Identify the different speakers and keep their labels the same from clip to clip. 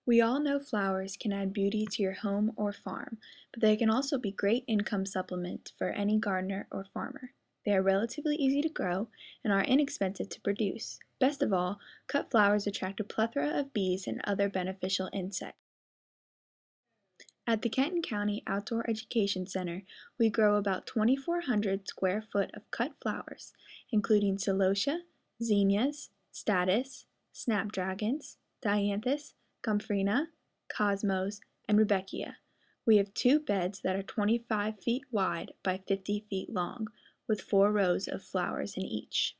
Speaker 1: We all know flowers can add beauty to your home or farm, but they can also be great income supplement for any gardener or farmer. They are relatively easy to grow and are inexpensive to produce. Best of all, cut flowers attract a plethora of bees and other beneficial insects. At the Kenton County Outdoor Education Center, we grow about 2,400 square foot of cut flowers, including celosia, zinnias, statice, snapdragons, dianthus, gomphrena, cosmos, and rudbeckia. We have two beds that are 25 feet wide by 50 feet long, with 4 rows of flowers in each.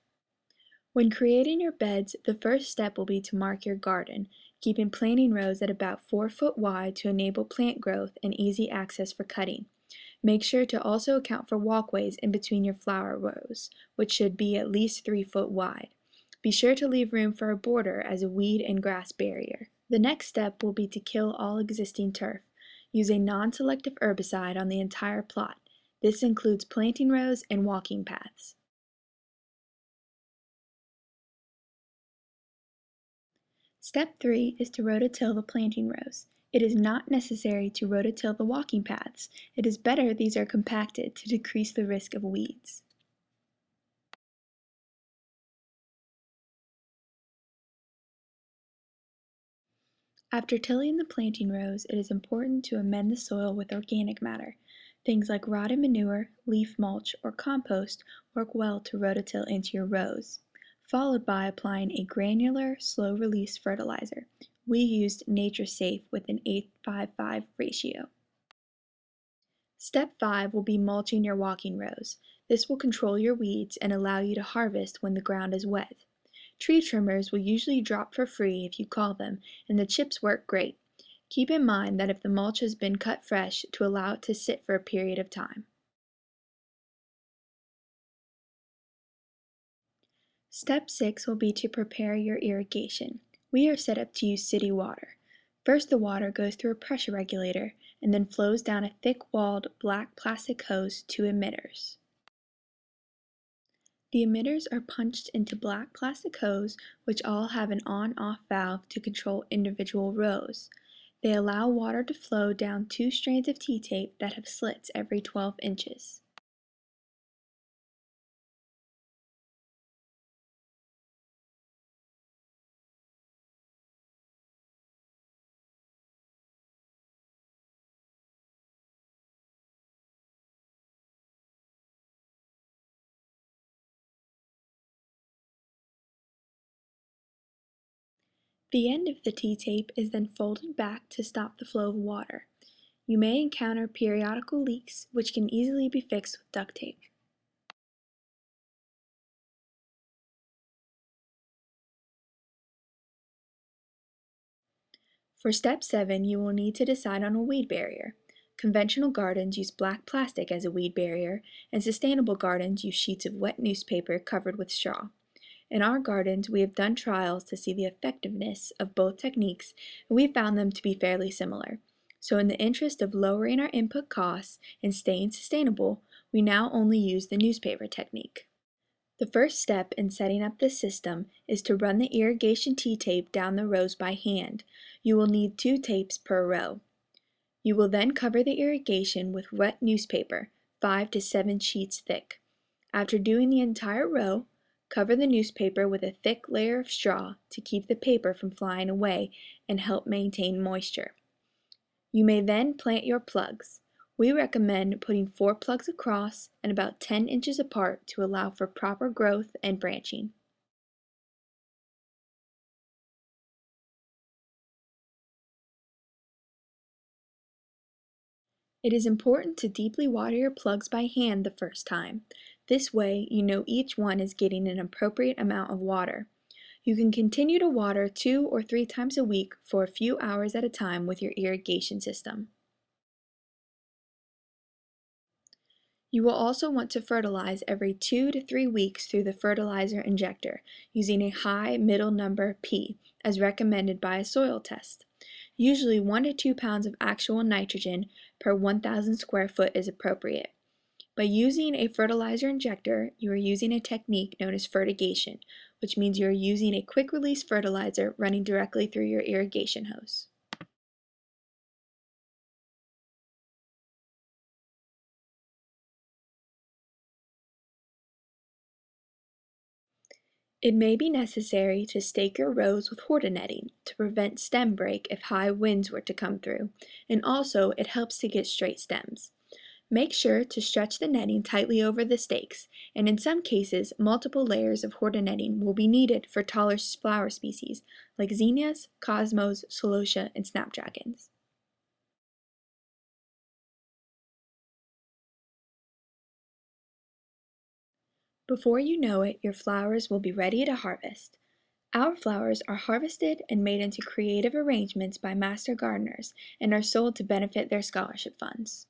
Speaker 1: When creating your beds, the first step will be to mark your garden, keeping planting rows at about 4 foot wide to enable plant growth and easy access for cutting. Make sure to also account for walkways in between your flower rows, which should be at least 3 foot wide. Be sure to leave room for a border as a weed and grass barrier. The next step will be to kill all existing turf. Use a non-selective herbicide on the entire plot. This includes planting rows and walking paths. Step 3 is to rototill the planting rows. It is not necessary to rototill the walking paths. It is better these are compacted to decrease the risk of weeds. After tilling the planting rows, it is important to amend the soil with organic matter. Things like rotted manure, leaf mulch, or compost work well to rototill into your rows, followed by applying a granular, slow-release fertilizer. We used Nature Safe with an 8:5:5 ratio. Step 5 will be mulching your walking rows. This will control your weeds and allow you to harvest when the ground is wet. Tree trimmers will usually drop for free if you call them, and the chips work great. Keep in mind that if the mulch has been cut fresh, to allow it to sit for a period of time. Step 6 will be to prepare your irrigation. We are set up to use city water. First, the water goes through a pressure regulator and then flows down a thick-walled black plastic hose to emitters. The emitters are punched into black plastic hose, which all have an on-off valve to control individual rows. They allow water to flow down 2 strands of T-tape that have slits every 12 inches. The end of the T-tape is then folded back to stop the flow of water. You may encounter periodical leaks, which can easily be fixed with duct tape. For step 7, you will need to decide on a weed barrier. Conventional gardens use black plastic as a weed barrier, and sustainable gardens use sheets of wet newspaper covered with straw. In our gardens, we have done trials to see the effectiveness of both techniques, and we found them to be fairly similar. So in the interest of lowering our input costs and staying sustainable, we now only use the newspaper technique. The first step in setting up this system is to run the irrigation T-tape down the rows by hand. You will need 2 tapes per row. You will then cover the irrigation with wet newspaper, 5 to 7 sheets thick. After doing the entire row, cover the newspaper with a thick layer of straw to keep the paper from flying away and help maintain moisture. You may then plant your plugs. We recommend putting 4 plugs across and about 10 inches apart to allow for proper growth and branching. It is important to deeply water your plugs by hand the first time. This way, you know each one is getting an appropriate amount of water. You can continue to water 2 or 3 times a week for a few hours at a time with your irrigation system. You will also want to fertilize every 2 to 3 weeks through the fertilizer injector, using a high middle number P, as recommended by a soil test. Usually 1 to 2 pounds of actual nitrogen per 1,000 square foot is appropriate. By using a fertilizer injector, you are using a technique known as fertigation, which means you are using a quick-release fertilizer running directly through your irrigation hose. It may be necessary to stake your rows with hortonetting to prevent stem break if high winds were to come through, and also it helps to get straight stems. Make sure to stretch the netting tightly over the stakes, and in some cases, multiple layers of hortonetting will be needed for taller flower species like zinnias, cosmos, celosia, and snapdragons. Before you know it, your flowers will be ready to harvest. Our flowers are harvested and made into creative arrangements by master gardeners and are sold to benefit their scholarship funds.